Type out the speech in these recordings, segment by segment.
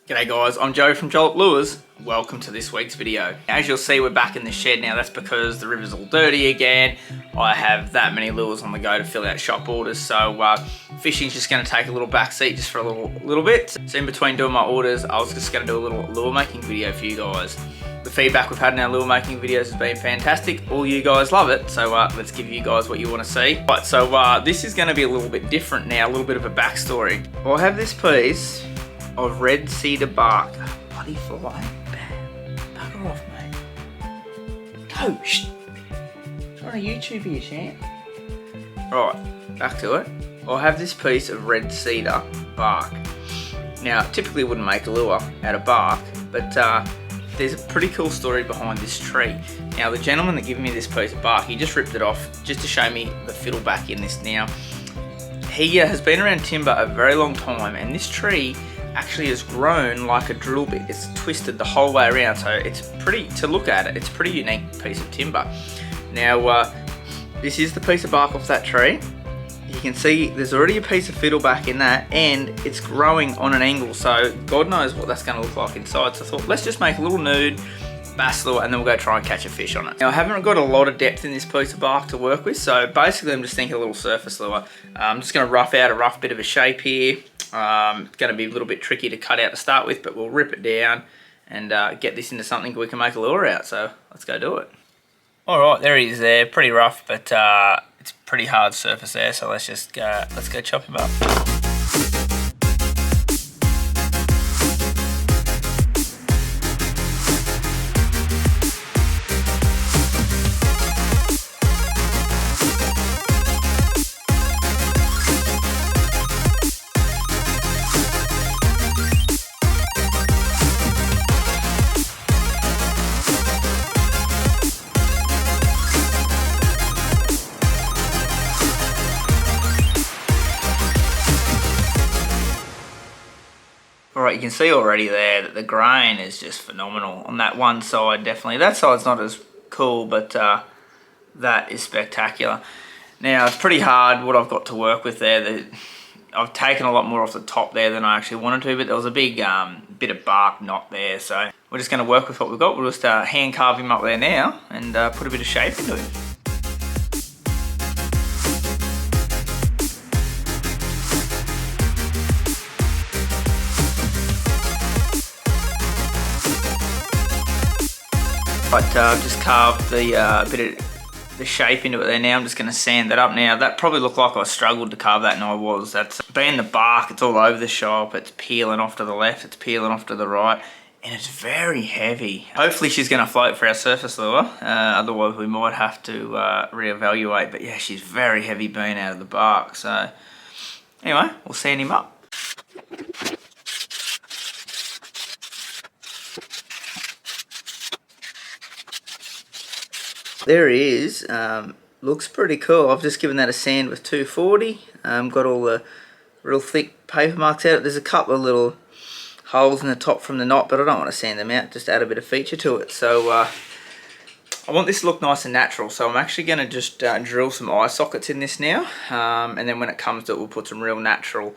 G'day guys, I'm Joe from Jollop Lures. Welcome to this week's video. As you'll see, we're back in the shed now. That's because the river's all dirty again. I have that many lures on the go to fill out shop orders, so fishing's just going to take a little back seat just for a little bit. So in between doing my orders, I was just going to do a little lure making video for you guys. The feedback we've had in our lure making videos has been fantastic. All you guys love it, so let's give you guys what you want to see. Right, so this is going to be a little bit different now, a little bit of a backstory. I have this piece of red cedar bark. Bloody fly. Bugger off, mate. Go. Shh. Trying to YouTube here, champ. Right, back to it. I have this piece of red cedar bark. Now, typically wouldn't make a lure out of bark, but there's a pretty cool story behind this tree. Now, the gentleman that gave me this piece of bark, he just ripped it off just to show me the fiddle back in this. Now, he has been around timber a very long time, and this tree actually has grown like a drill bit. It's twisted the whole way around, so it's pretty, to look at it, it's a pretty unique piece of timber. Now, this is the piece of bark off that tree. You can see there's already a piece of fiddleback in that, and it's growing on an angle, so God knows what that's going to look like inside. So I thought, let's just make a little nude bass lure and then we'll go try and catch a fish on it. Now, I haven't got a lot of depth in this piece of bark to work with, so basically I'm just thinking a little surface lure. I'm just going to rough out a rough bit of a shape here. It's going to be a little bit tricky to cut out to start with, but we'll rip it down and get this into something we can make a lure out, so let's go do it. Alright, there he is there, pretty rough, but it's pretty hard surface there, so let's go chop him up. Alright, you can see already there that the grain is just phenomenal on that one side, definitely. That side's not as cool, but that is spectacular. Now, it's pretty hard what I've got to work with there. I've taken a lot more off the top there than I actually wanted to, but there was a big bit of bark knot there, so we're just going to work with what we've got. We'll just hand carve him up there now and put a bit of shape into him. Right, I've just carved the bit of the shape into it there. Now I'm just going to sand that up. Now that probably looked like I struggled to carve that, and I was. That's being the bark, it's all over the shop, it's peeling off to the left, it's peeling off to the right, and it's very heavy. Hopefully she's going to float for our surface lure, otherwise we might have to reevaluate, but yeah, she's very heavy being out of the bark. So anyway, we'll sand him up. There he is. Looks pretty cool. I've just given that a sand with 240. Got all the real thick paper marks out. There's a couple of little holes in the top from the knot, but I don't want to sand them out, just add a bit of feature to it. So I want this to look nice and natural, so I'm actually going to just drill some eye sockets in this now, and then when it comes to it, we'll put some real natural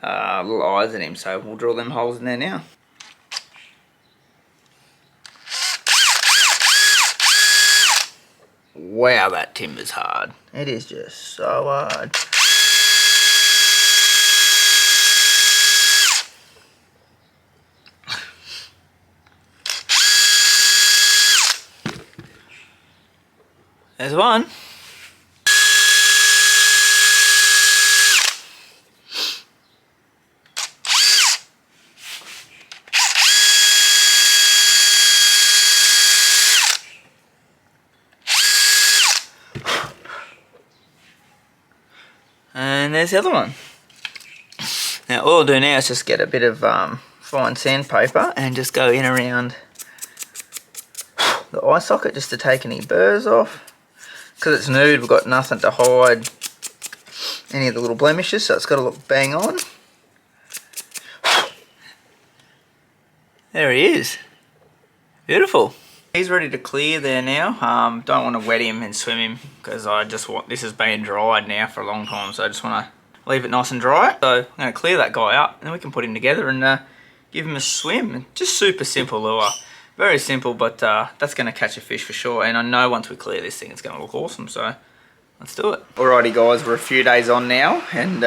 little eyes in him. So we'll drill them holes in there now. Wow, that timber's hard. It is just so hard. There's one. And there's the other one. Now all I'll do now is just get a bit of fine sandpaper and just go in around the eye socket just to take any burrs off. Because it's nude, we've got nothing to hide any of the little blemishes, so it's got to look bang on. There he is. Beautiful. He's ready to clear there now. Don't want to wet him and swim him because I just want, this has been dried now for a long time, so I just want to leave it nice and dry. So I'm going to clear that guy up and then we can put him together and give him a swim. Just super simple lure. Very simple, but that's going to catch a fish for sure. And I know once we clear this thing, it's going to look awesome. So let's do it. Alrighty guys, we're a few days on now, and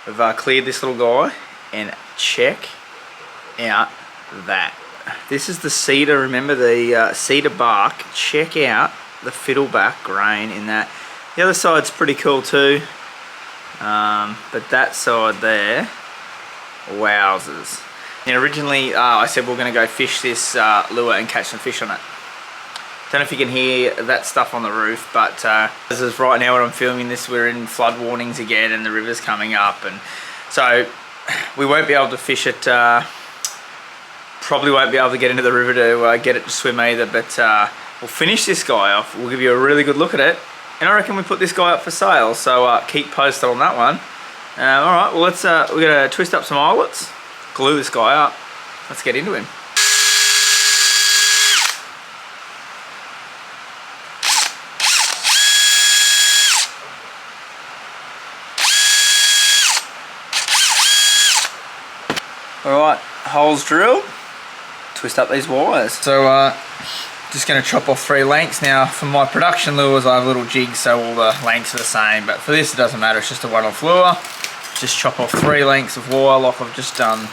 we've cleared this little guy. And check out that. This is the cedar, remember the cedar bark. Check out the fiddleback grain in that. The other side's pretty cool too. But that side there, wowzers. Now originally I said we're going to go fish this lure and catch some fish on it. Don't know if you can hear that stuff on the roof, but as is right now when I'm filming this, we're in flood warnings again and the river's coming up, and so we won't be able to fish it. Probably won't be able to get into the river to get it to swim either, but we'll finish this guy off. We'll give you a really good look at it, and I reckon we put this guy up for sale, so keep posted on that one. Alright, well we're going to twist up some eyelets, glue this guy up. Let's get into him. Alright, holes drilled. Twist up these wires. So just going to chop off 3 lengths. Now for my production lures I have little jigs so all the lengths are the same, but for this it doesn't matter, it's just a one-off lure. Just chop off 3 lengths of wire like I've just done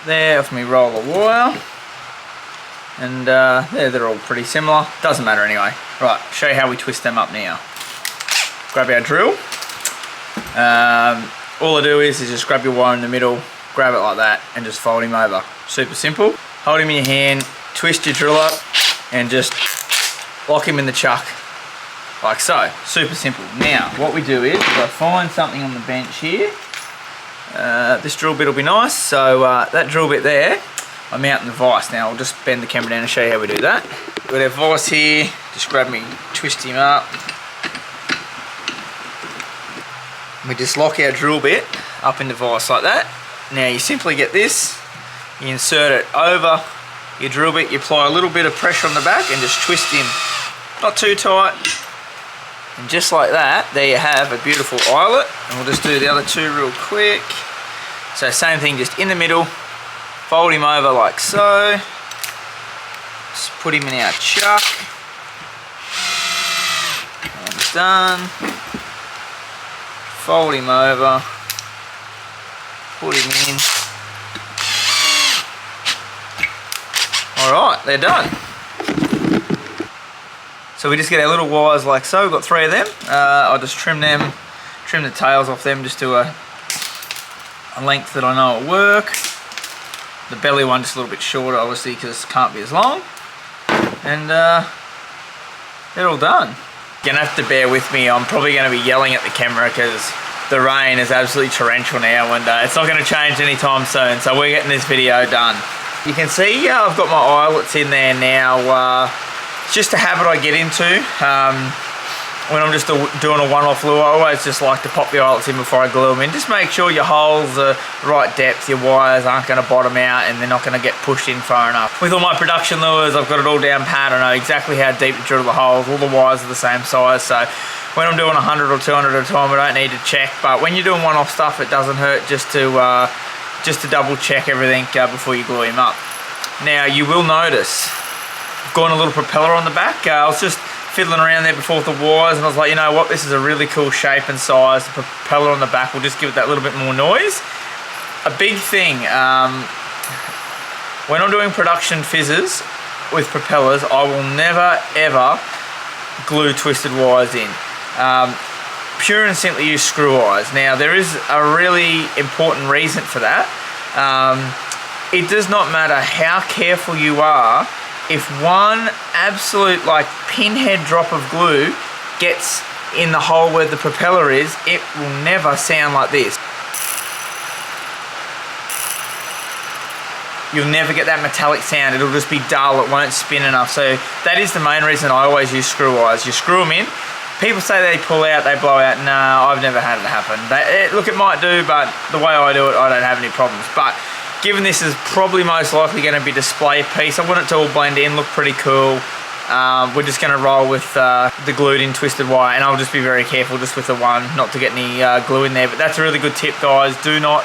there off me roll of wire, and they're all pretty similar, doesn't matter anyway. Right, show you how we twist them up now. Grab our drill. All I do is just grab your wire in the middle, grab it like that and just fold him over. Super simple. Hold him in your hand, twist your drill up and just lock him in the chuck like so. Super simple. Now what we do is I find something on the bench here. This drill bit will be nice, so that drill bit there I mount in the vise. Now I'll just bend the camera down and show you how we do that. Got our vise here, just grab me, twist him up. We just lock our drill bit up in the vise like that. Now you simply get this, you insert it over your drill bit, you apply a little bit of pressure on the back and just twist him, not too tight, and just like that, there you have a beautiful eyelet. And we'll just do the other 2 real quick. So same thing, just in the middle, fold him over like so, just put him in our chuck, almost done, fold him over, put him in. Alright, they're done. So we just get our little wires like so. We've got 3 of them. I'll just trim the tails off them just to a length that I know will work. The belly one just a little bit shorter obviously because it can't be as long. And they're all done. You're gonna have to bear with me. I'm probably gonna be yelling at the camera because the rain is absolutely torrential now, and it's not going to change anytime soon, so we're getting this video done. You can see I've got my eyelets in there now. It's just a habit I get into when I'm just doing a one-off lure. I always just like to pop the eyelets in before I glue them in. Just make sure your holes are the right depth, your wires aren't going to bottom out and they're not going to get pushed in far enough. With all my production lures, I've got it all down pat. I know exactly how deep to drill the holes. All the wires are the same size, so when I'm doing 100 or 200 at a time, I don't need to check. But when you're doing one-off stuff, it doesn't hurt just to double check everything before you glue him up. Now you will notice I've got a little propeller on the back. I was just fiddling around there before with the wires, and I was like, you know what, this is a really cool shape and size. The propeller on the back will just give it that little bit more noise. A big thing, when I'm doing production fizzes with propellers, I will never ever glue twisted wires in. Pure and simply use screw eyes. Now there is a really important reason for that. It does not matter how careful you are, if one absolute like pinhead drop of glue gets in the hole where the propeller is, it will never sound like this. You'll never get that metallic sound. It'll just be dull, it won't spin enough. So that is the main reason I always use screw eyes. You screw them in. People say they pull out, they blow out. No, I've never had it happen. Look, it might do, but the way I do it, I don't have any problems. But given this is probably most likely going to be a display piece, I want it to all blend in, look pretty cool. We're just going to roll with the glued in twisted wire, and I'll just be very careful just with the one not to get any glue in there. But that's a really good tip, guys. Do not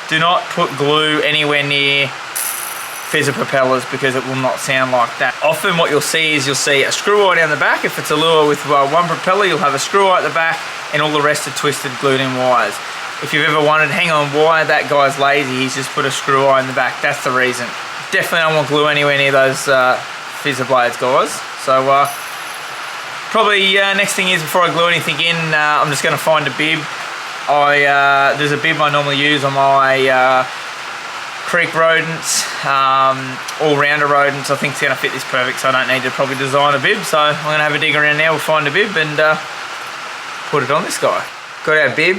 Do not put glue anywhere near pheasant propellers because it will not sound like that. Often what you'll see is a screw eye down the back. If it's a lure with one propeller, you'll have a screw eye at the back and all the rest are twisted glued in wires. If you've ever wondered, hang on, why that guy's lazy, he's just put a screw eye in the back. That's the reason. Definitely don't want glue anywhere near those pheasant blades, guys. So probably next thing is, before I glue anything in, I'm just going to find a bib. There's a bib I normally use on my creek rodents, all-rounder rodents. I think it's going to fit this perfect, so I don't need to probably design a bib. So I'm going to have a dig around now, we'll find a bib and put it on this guy. Got our bib.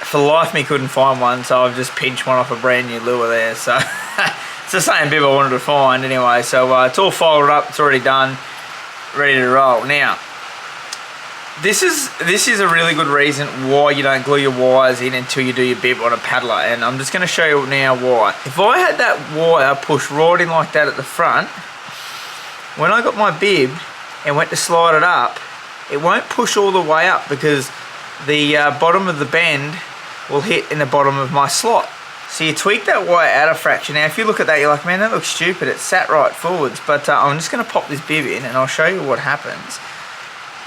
For the life of me couldn't find one, so I've just pinched one off a brand new lure there. So it's the same bib I wanted to find anyway. So it's all folded up, it's already done, ready to roll. Now, this is a really good reason why you don't glue your wires in until you do your bib on a paddler, and I'm just going to show you now why. If I had that wire pushed right in like that at the front, when I got my bib and went to slide it up, it won't push all the way up because the bottom of the bend will hit in the bottom of my slot. So you tweak that wire out a fraction. Now if you look at that, you're like, man, that looks stupid, it sat right forwards. But I'm just going to pop this bib in and I'll show you what happens.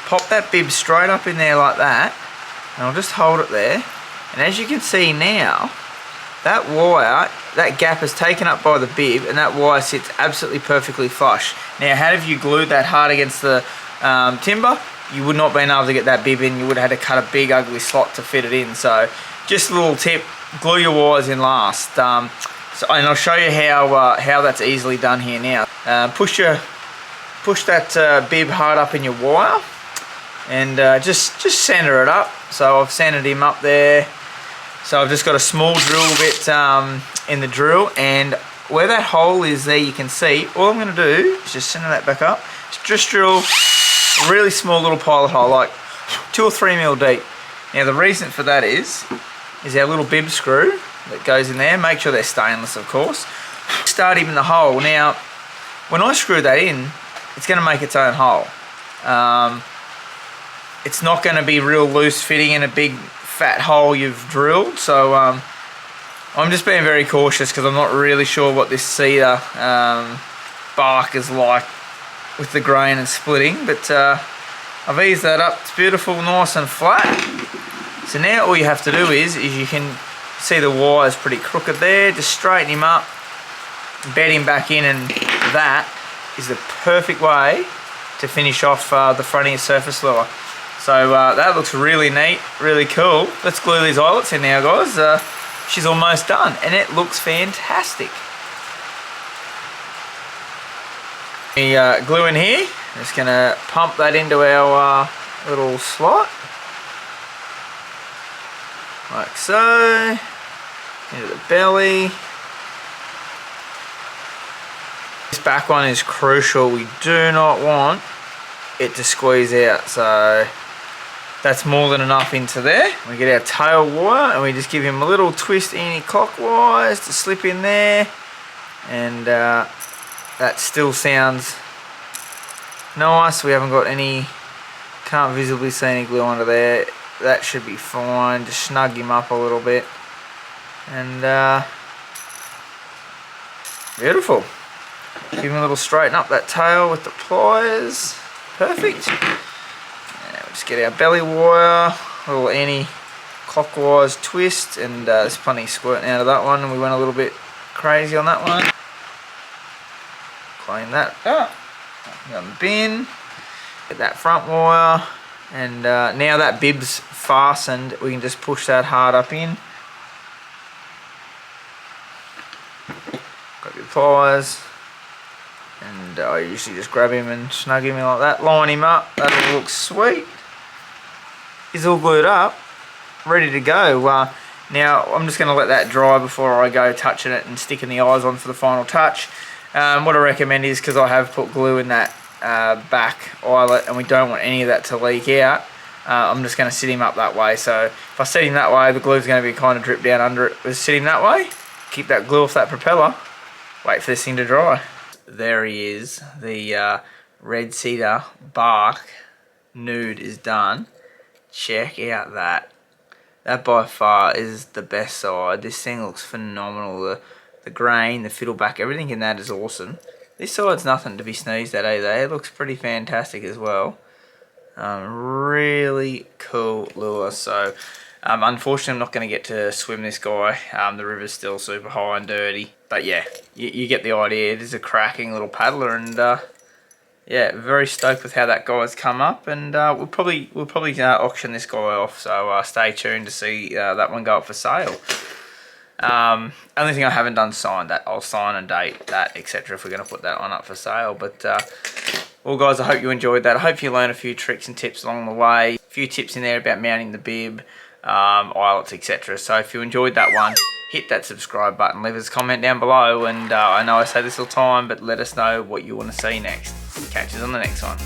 Pop that bib straight up in there like that, and I'll just hold it there. And as you can see now, that wire, that gap is taken up by the bib, and that wire sits absolutely perfectly flush. Now, had you glued that hard against the timber, you would not have been able to get that bib in. You would have had to cut a big ugly slot to fit it in. So just a little tip, glue your wires in last. And I'll show you how that's easily done here now. Push that bib hard up in your wire, and just center it up. So I've centered him up there. So I've just got a small drill bit in the drill, and where that hole is there, you can see, all I'm going to do is just center that back up. Just drill a really small little pilot hole, like 2 or 3 mil deep. Now the reason for that is our little bib screw that goes in there. Make sure they're stainless, of course. Start him in the hole. Now, when I screw that in, it's going to make its own hole. It's not going to be real loose fitting in a big fat hole you've drilled. So I'm just being very cautious because I'm not really sure what this cedar bark is like with the grain and splitting. But I've eased that up. It's beautiful, nice and flat. So now all you have to do is you can see the wire's pretty crooked there. Just straighten him up, bed him back in, and that is the perfect way to finish off the front of your surface lure. So that looks really neat, really cool. Let's glue these eyelets in now, guys. She's almost done, and it looks fantastic. The glue in here. Just gonna pump that into our little slot, like so. Into the belly. This back one is crucial. We do not want it to squeeze out, so that's more than enough into there. We get our tail wire and we just give him a little twist anti-clockwise to slip in there, and that still sounds nice. We haven't got any, can't visibly see any glue under there. That should be fine. Just snug him up a little bit, and beautiful. Give him a little straighten up that tail with the pliers. Perfect. Just get our belly wire, a little anti-clockwise twist, and there's plenty squirting out of that one, and we went a little bit crazy on that one. Clean that up, go in the bin, get that front wire, and now that bib's fastened, we can just push that hard up in. Grab your pliers, and I usually just grab him and snug him in like that, line him up, that'll look sweet. He's all glued up, ready to go. Now I'm just going to let that dry before I go touching it and sticking the eyes on for the final touch. What I recommend is, because I have put glue in that back eyelet and we don't want any of that to leak out, I'm just going to sit him up that way. So if I set him that way, the glue's going to be kind of drip down under it. Just sit him that way, keep that glue off that propeller, wait for this thing to dry. There he is, the red cedar bark nude is done. Check out that That by far is the best side. This thing looks phenomenal. The grain, the fiddleback, everything in that is awesome. This side's nothing to be sneezed at either. It looks pretty fantastic as well. Really cool lure. So unfortunately I'm not going to get to swim this guy. The river's still super high and dirty. But yeah, you get the idea. It is a cracking little paddler, and yeah, very stoked with how that guy's come up, and we'll probably auction this guy off. So stay tuned to see that one go up for sale. Only thing I haven't done signed that. I'll sign and date that, etc. if we're going to put that one up for sale. But well guys, I hope you enjoyed that. I hope you learned a few tricks and tips along the way. A few tips in there about mounting the bib, eyelets, etc. So if you enjoyed that one, hit that subscribe button, leave us a comment down below, and I know I say this all the time, but let us know what you want to see next. Catch us on the next one.